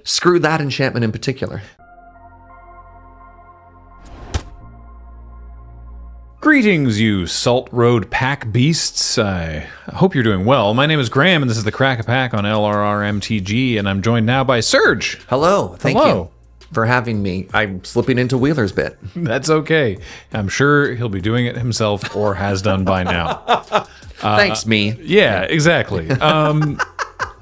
screw that enchantment in particular. Greetings, you Salt Road Pack beasts. I hope you're doing well. My name is Graham, and this is the Crack a Pack on LRRMTG, and I'm joined now by Serge. Hello. Thank you for having me. I'm slipping into Wheeler's bit. That's okay. I'm sure he'll be doing it himself or has done by now. Thanks, me. Yeah, exactly.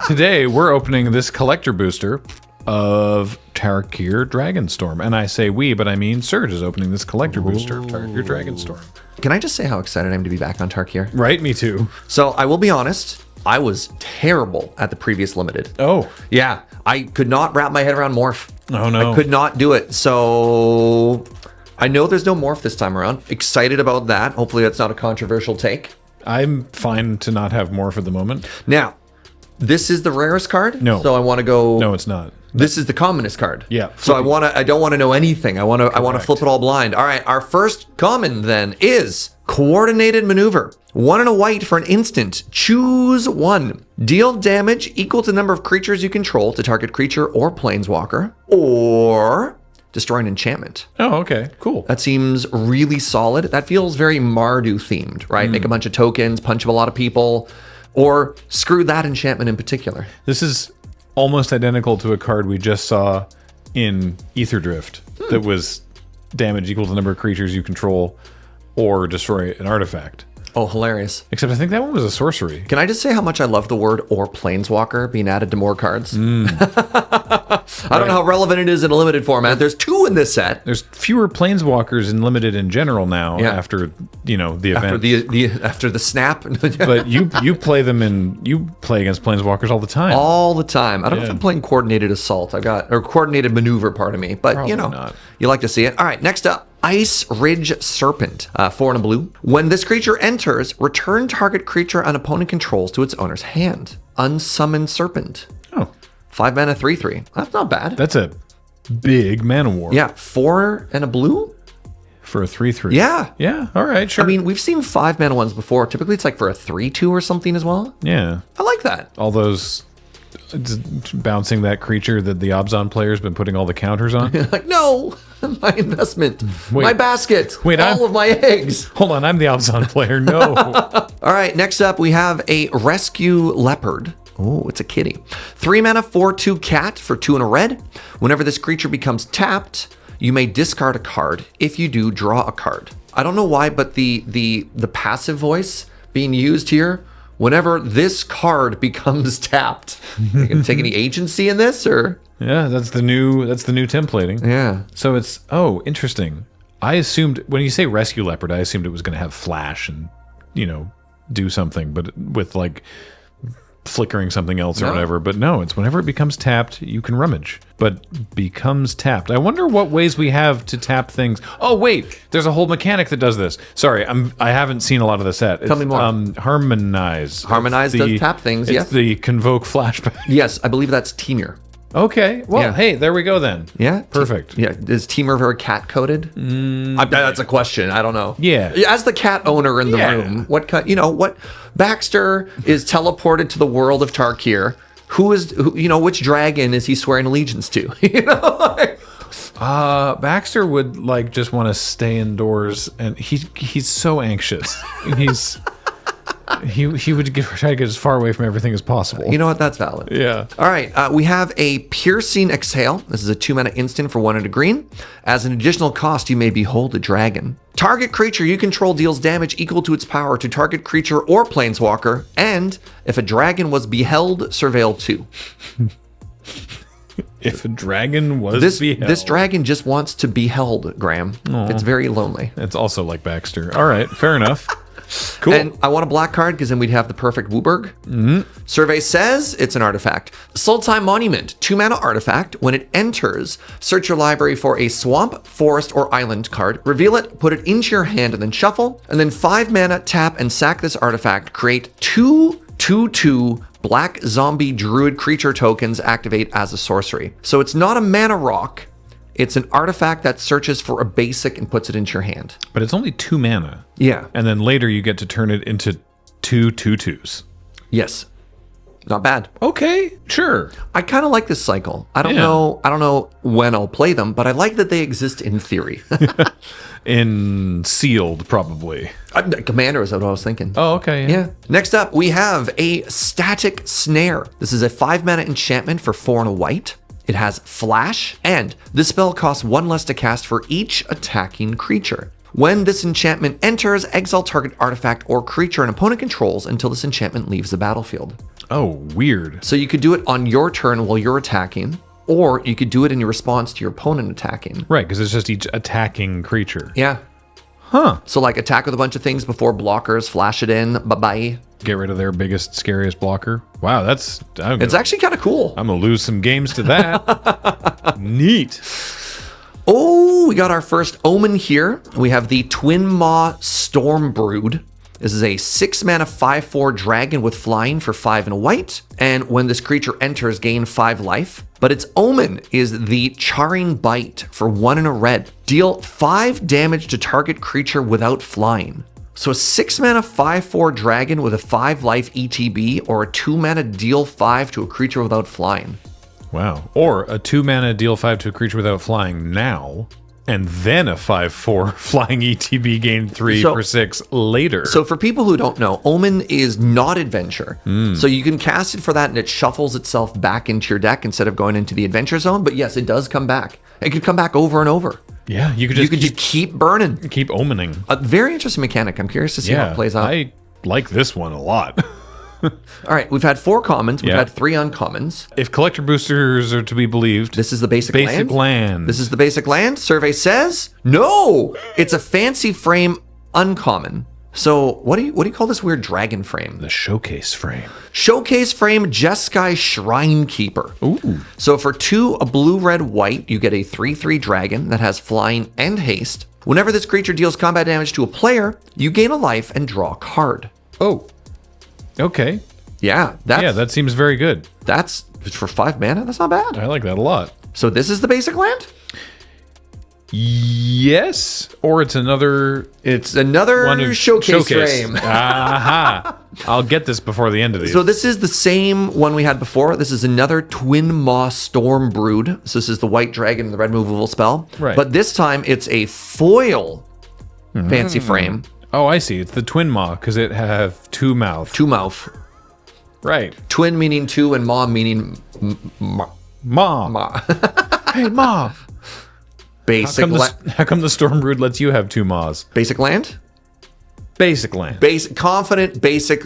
Today, we're opening this collector booster of Tarkir Dragonstorm. And I say we, but I mean Serge is opening this collector booster of Tarkir Dragonstorm. Can I just say how excited I am to be back on Tarkir? Right, me too. So I will be honest, I was terrible at the previous limited. Oh. Yeah, I could not wrap my head around Morph. Oh, no. I could not do it. So I know there's no Morph this time around. Excited about that. Hopefully that's not a controversial take. I'm fine to not have Morph at the moment. Now, this is the rarest card? No. So I want to go... No, it's not. This is the commonest card. Yeah. So I don't want to know anything. I want to flip it all blind. All right, our first common then is Coordinated Maneuver. 1 and a white for an instant. Choose one. Deal damage equal to the number of creatures you control to target creature or planeswalker, or destroy an enchantment. Oh, okay. Cool. That seems really solid. That feels very Mardu themed, right? Make a bunch of tokens, punch up a lot of people, or screw that enchantment in particular. This is almost identical to a card we just saw in Ether Drift that was damage equal to the number of creatures you control or destroy an artifact. Oh, hilarious. Except I think that one was a sorcery. Can I just say how much I love the word or planeswalker being added to more cards? I don't know how relevant it is in a limited format. There's 2 in this set. There's fewer planeswalkers in limited in general now after, the event. After the snap. But you play them you play against planeswalkers all the time. All the time. I don't know if I'm playing coordinated assault. Or coordinated maneuver, pardon me. But, Probably not. You like to see it. All right, next up. Ice Ridge Serpent, 4 and a blue. When this creature enters, return target creature an opponent controls to its owner's hand. Unsummoned Serpent. Oh. 5 mana, 3/3. That's not bad. That's a big mana war. Yeah, 4 and a blue? For a 3/3. Yeah. Yeah, all right, sure. I mean, we've seen 5 mana ones before. Typically, it's like for a 3/2 or something as well. Yeah. I like that. All those bouncing that creature that the Obzon player's been putting all the counters on. Like, no, my investment, Wait. my basket, Wait, all of my eggs. Hold on, I'm the Obzon player. No. All right, next up, we have a Rescue Leopard. Oh, it's a kitty. 3 mana, 4/2 cat for 2 and a red. Whenever this creature becomes tapped, you may discard a card. If you do, draw a card. I don't know why, but the passive voice being used here, whenever this card becomes tapped, you can take any agency in this, or? Yeah, that's the new templating. Yeah. So it's interesting. I assumed when you say Rescue Leopard, I assumed it was going to have flash and do something, but with like flickering something else or whatever. But no, it's whenever it becomes tapped, you can rummage. But becomes tapped. I wonder what ways we have to tap things. Oh wait, there's a whole mechanic that does this. Sorry, I haven't seen a lot of the set. Tell me more. Harmonize. Harmonize does tap things. It's the convoke flashback. Yes, I believe that's Temur. Okay. Well, hey, there we go then. Yeah. Perfect. Yeah. Is Temur very cat coded? That's a question. I don't know. Yeah. As the cat owner in the room, what Baxter is teleported to the world of Tarkir. Which dragon is he swearing allegiance to? Baxter would just want to stay indoors, and he's so anxious. He would try to get as far away from everything as possible. You know what? That's valid. Yeah. All right. We have a Piercing Exhale. This is a 2 mana instant for 1 and a green. As an additional cost, you may behold a dragon. Target creature you control deals damage equal to its power to target creature or planeswalker. And if a dragon was beheld, surveil 2. If a dragon was beheld. This dragon just wants to be held, Graham. Aww. It's very lonely. It's also like Baxter. All right. Fair enough. Cool. And I want a black card because then we'd have the perfect Wooburg. Survey says it's an artifact. Sultai Monument, 2 mana artifact. When it enters, search your library for a swamp, forest, or island card. Reveal it, put it into your hand, and then shuffle. And then 5 mana, tap and sack this artifact. Create 2/2/2 black zombie druid creature tokens activate as a sorcery. So it's not a mana rock. It's an artifact that searches for a basic and puts it into your hand. But it's only 2 mana. Yeah. And then later you get to turn it into 2/2/2s. Yes. Not bad. Okay, sure. I kind of like this cycle. I don't Yeah. know when I'll play them, but I like that they exist in theory. In sealed, probably. Commander is what I was thinking. Oh, okay. Yeah. Next up, we have a Static Snare. This is a 5-mana enchantment for 4 and a white. It has flash, and this spell costs 1 less to cast for each attacking creature. When this enchantment enters, exile target artifact or creature an opponent controls until this enchantment leaves the battlefield. Oh, weird. So you could do it on your turn while you're attacking, or you could do it in your response to your opponent attacking. Right, because it's just each attacking creature. Yeah. Huh. So like attack with a bunch of things before blockers, flash it in, bye-bye. Get rid of their biggest, scariest blocker. Wow, that's... It's actually kind of cool. I'm going to lose some games to that. Neat. Oh, we got our first omen here. We have the Twin Maw Stormbrood. This is a 6-mana 5/4 dragon with flying for 5 and a white. And when this creature enters, gain 5 life. But its omen is the Charring Bite for 1 and a red. Deal 5 damage to target creature without flying. So a 6-mana 5/4 dragon with a 5 life ETB, or a 2-mana deal 5 to a creature without flying. Wow. Or a 2-mana deal 5 to a creature without flying now, and then a 5/4 flying ETB gain 3 for 6 later. So for people who don't know, Omen is not adventure. So you can cast it for that and it shuffles itself back into your deck instead of going into the adventure zone. But yes, it does come back. It could come back over and over. Yeah, you could just keep burning. keep omening. A very interesting mechanic. I'm curious to see how it plays out. I like this one a lot. All right, we've had 4 commons. We've Yeah. had 3 uncommons. If collector boosters are to be believed, This is the basic land. This is the basic land. Survey says no. It's a fancy frame uncommon. So what do you call this weird dragon frame? the showcase frame. Showcase frame Jeskai Shrine Keeper. Ooh. So for 2, a blue, red, white, you get a 3/3 dragon that has flying and haste. Whenever this creature deals combat damage to a player, you gain a life and draw a card. Oh. Okay. Yeah, that seems very good. that's for 5 mana. That's not bad. I like that a lot. So this is the basic land? Yes, or it's another It's another one of showcase frame. Aha! I'll get this before the end of these. So this is the same one we had before. This is another Twin Maw Stormbrood. So this is the white dragon and the red movable spell. Right. But this time it's a foil fancy frame. Oh, I see. It's the twin maw because it have 2 mouth. 2 mouth. Right. Twin meaning 2 and maw meaning Ma. maw. Hey, ma. Basic How come the Stormbrood lets you have 2 maws? basic land? Basic land. Confident basic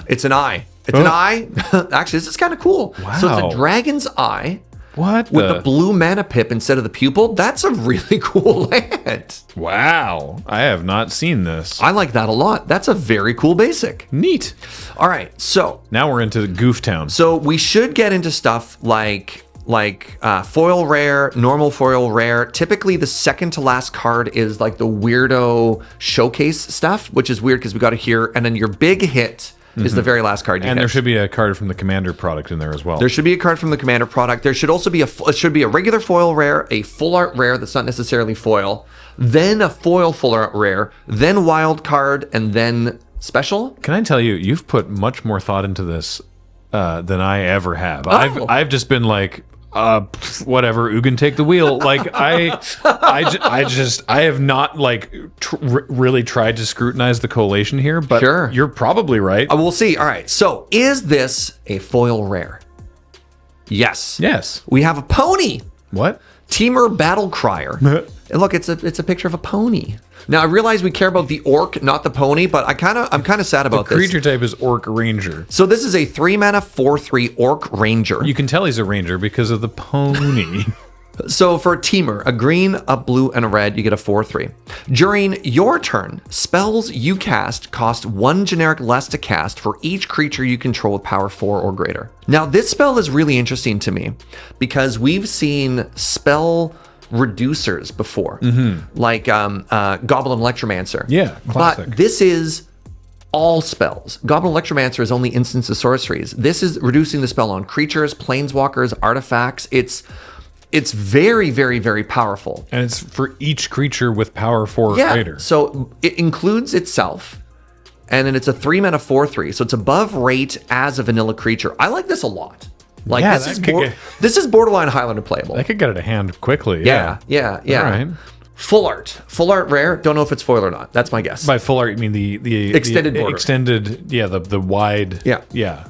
it's an eye. It's an eye. Actually, this is kind of cool. So Wow. it's a dragon's eye What with the blue mana pip instead of the pupil. That's a really cool land. Wow. I have not seen this. I like that a lot. That's a very cool basic. Neat. All right, so Now we're into Goof Town. we should get into stuff like foil rare, normal foil rare. Typically, the second to last card is like the weirdo showcase stuff, which is weird because we got it here. And then your big hit is the very last card you And hit. there should be a card from the Commander product in there as well. There should be a card from the Commander product. There should also be a regular foil rare, a full art rare that's not necessarily foil, then a foil full art rare, then wild card, and then special. Can I tell you, you've put much more thought into this than I ever have. Oh. I've just been like, whatever, Ugin, take the wheel. Like I have not like really tried to scrutinize the collation here, but Sure. you're probably right. We'll see. All right. So is this a foil rare? Yes. Yes. We have a pony. What? Teamer Battle Crier. And look, it's a picture of a pony. Now I realize we care about the orc, not the pony, but I'm kind of sad about this. Creature type is Orc Ranger. So this is a 3-mana 4/3 Orc Ranger. You can tell he's a ranger because of the pony. So for a Teamer, a green, a blue, and a red, you get a 4/3. During your turn, spells you cast cost 1 generic less to cast for each creature you control with power 4 or greater. Now this spell is really interesting to me because we've seen spell reducers before, like Goblin Electromancer. Yeah, classic. But this is all spells. Goblin Electromancer is only instance of sorceries. This is reducing the spell on creatures, planeswalkers, artifacts. It's very, very, very powerful. And it's for each creature with power 4 or Yeah. greater. So it includes itself, And then it's a 3-mana 4/3. So it's above rate as a vanilla creature. I like this a lot. Like Yeah, this is borderline Highlander playable. I could get it a hand quickly. Yeah. All right. Full art rare. Don't know if it's foil or not. That's my guess. By full art, you mean the Extended border. The wide. Yeah.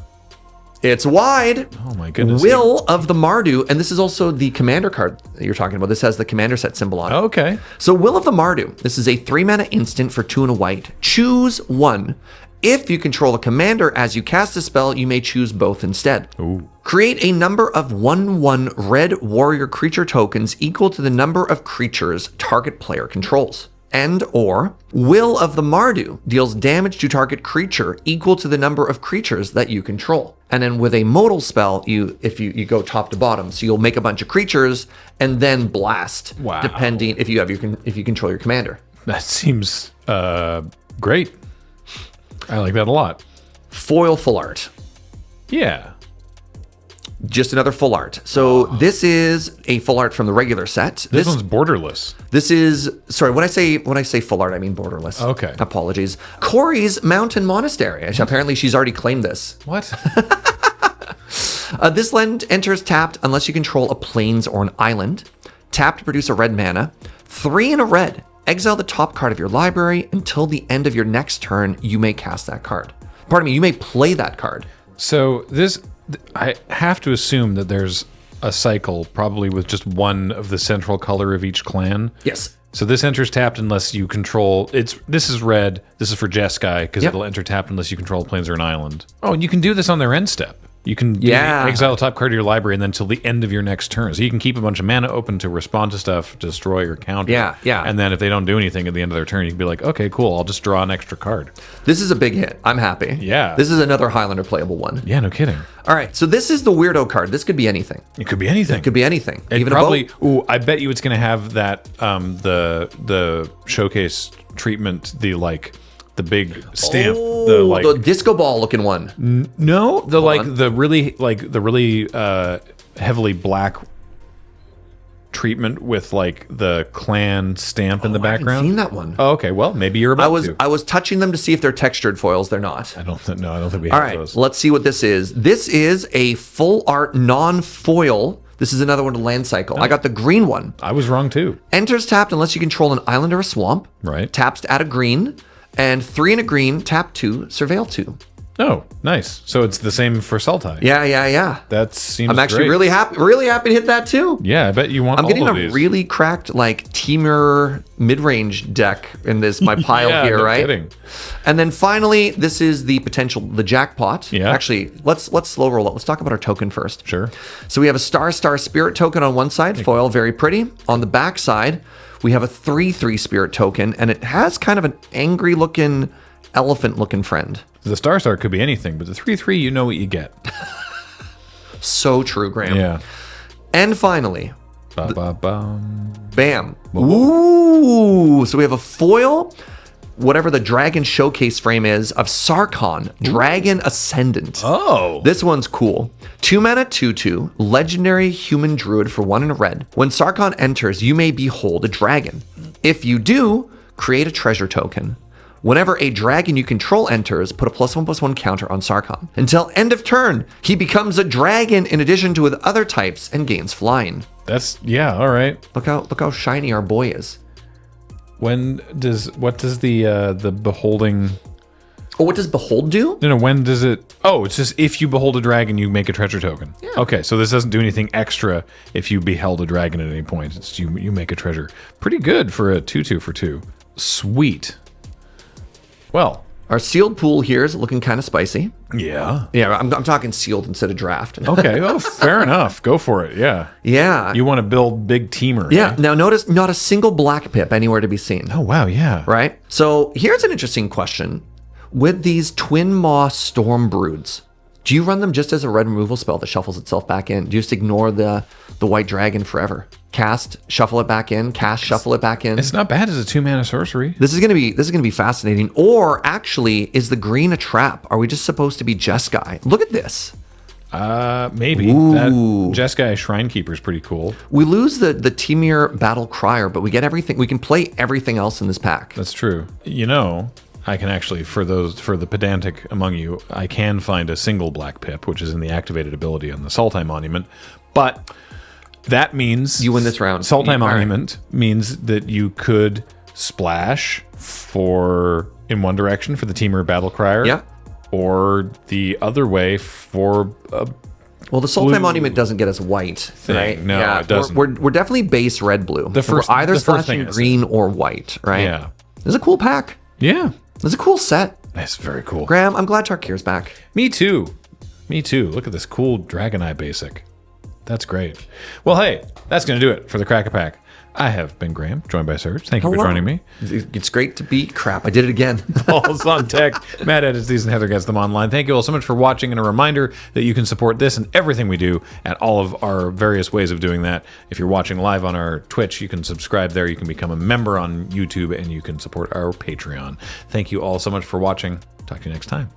It's wide. Oh my goodness. Will of the Mardu, and this is also the commander card that you're talking about. This has the commander set symbol on it. Okay. So Will of the Mardu, this is a 3-mana instant for 2 and a white. Choose one. If you control a commander as you cast a spell, you may choose both instead. Ooh. Create a number of 1/1 red warrior creature tokens equal to the number of creatures target player controls. And or Will of the Mardu deals damage to target creature equal to the number of creatures that you control. And then with a modal spell, you go top to bottom, so you'll make a bunch of creatures and then blast. Wow. Depending if you control your commander. That seems great. I like that a lot. Foil full art. Yeah. Just another full art. So this is a full art from the regular set. This one's borderless. This is when I say full art, I mean borderless. Okay. Apologies. Corey's Mountain Monastery. Apparently, she's already claimed this. What? This land enters tapped unless you control a plains or an island. Tap to produce a red mana. 3 and a red. Exile the top card of your library until the end of your next turn. You may cast that card. Pardon me. You may play that card. So I have to assume that there's a cycle, probably with just one of the central color of each clan. Yes. So this enters tapped unless you control. This is red. This is for Jeskai because it'll enter tapped unless you control a plains or an island. Oh, and you can do this on their end step. You can exile the top card of your library and then till the end of your next turn. So you can keep a bunch of mana open to respond to stuff, destroy or counter. Yeah. And then if they don't do anything at the end of their turn, you can be like, okay, cool, I'll just draw an extra card. This is a big hit. I'm happy. Yeah. This is another Highlander playable one. Yeah, no kidding. All right. So this is the weirdo card. This could be anything. It could be anything. It could be anything. And Even probably, a boat. I bet you it's going to have that, the showcase treatment, the big stamp, the disco ball looking one. No, the really heavily black treatment with the clan stamp in the I background. haven't seen that one. Oh, okay. Well, maybe you're about to. I was touching them to see if they're textured foils. They're not. I don't think we have All right, those. let's see what this is. This is a full art non-foil. This is another one to land cycle. I got the green one. I was wrong too. Enters tapped unless you control an island or a swamp. Right. Taps to add a green. And 3 and a green, tap 2, surveil 2. Oh, nice. So it's the same for Sultai. Yeah. That seems I'm actually great. really happy to hit that too. Yeah, I bet you want I'm all getting of a these. really cracked Temur mid-range deck in this my pile Yeah, here, no right? kidding. And then finally, this is the jackpot. Yeah. Actually, let's slow roll it. Let's talk about our token first. Sure. So we have a star spirit token on one side, foil, very pretty. On the back side, we have a 3/3 spirit token, and it has kind of an angry looking, elephant looking friend. The star could be anything, but the 3/3, you know what you get. So true, Graham. Yeah. And finally, Ba-ba-bum. bam. Ooh. So we have a foil, whatever the dragon showcase frame is, of Sarkhan, Dragon Ascendant. Oh. This one's cool. 2 mana 2/2, legendary human druid for 1 and a red. When Sarkhan enters, you may behold a dragon. If you do, create a treasure token. Whenever a dragon you control enters, put a +1/+1 counter on Sarkhan. Until end of turn, he becomes a dragon in addition to with other types and gains flying. All right. Look how shiny our boy is. What does the beholding? Oh, what does Behold do? No, when does it? Oh, it's just if you behold a dragon, you make a treasure token. Yeah. Okay, so this doesn't do anything extra if you beheld a dragon at any point. It's you make a treasure. Pretty good for a 2/2 for 2. Sweet. Well, Our sealed pool here is looking kind of spicy. yeah. Yeah, I'm talking sealed instead of draft. Okay, oh, fair enough. Go for it. Yeah. Yeah. You want to build big teamer. Yeah. Eh? Now notice not a single black pip anywhere to be seen. Oh, wow. Yeah. Right? So here's an interesting question. With these Twin Maw Storm Broods, do you run them just as a red removal spell that shuffles itself back in? Do you just ignore the white dragon forever? Cast, shuffle it back in, cast, shuffle it back in. It's not bad as a 2-mana sorcery. This is gonna be fascinating. Or actually, is the green a trap? Are we just supposed to be Jeskai? Look at this. Maybe. Ooh. That Jeskai Shrine Keeper is pretty cool. We lose the Temur Battle Crier, but we get everything. We can play everything else in this pack. That's true. You know, I can actually, for the pedantic among you, I can find a single black pip, which is in the activated ability on the Sultai Monument. But that means You win this round. Sultai All right. Monument means that you could splash in one direction for the Teamer Battle Crier. Yeah. Or the other way for Well, the Sultai Monument doesn't get us white, right? No, it doesn't. We're definitely base red-blue. We're either splashing green or white, right? Yeah. This is a cool pack. Yeah. This is a cool set. That's very cool. Graham, I'm glad Tarkir's back. Me too. Look at this cool Dragon Eye basic. That's great. Well, hey, that's going to do it for the Crack-A-Pack. I have been Graham, joined by Serge. Thank you for joining me. It's great to be crap. I did it again. Paul's on tech. Matt edits these and Heather gets them online. Thank you all so much for watching, and a reminder that you can support this and everything we do at all of our various ways of doing that. If you're watching live on our Twitch, you can subscribe there. You can become a member on YouTube, and you can support our Patreon. Thank you all so much for watching. Talk to you next time.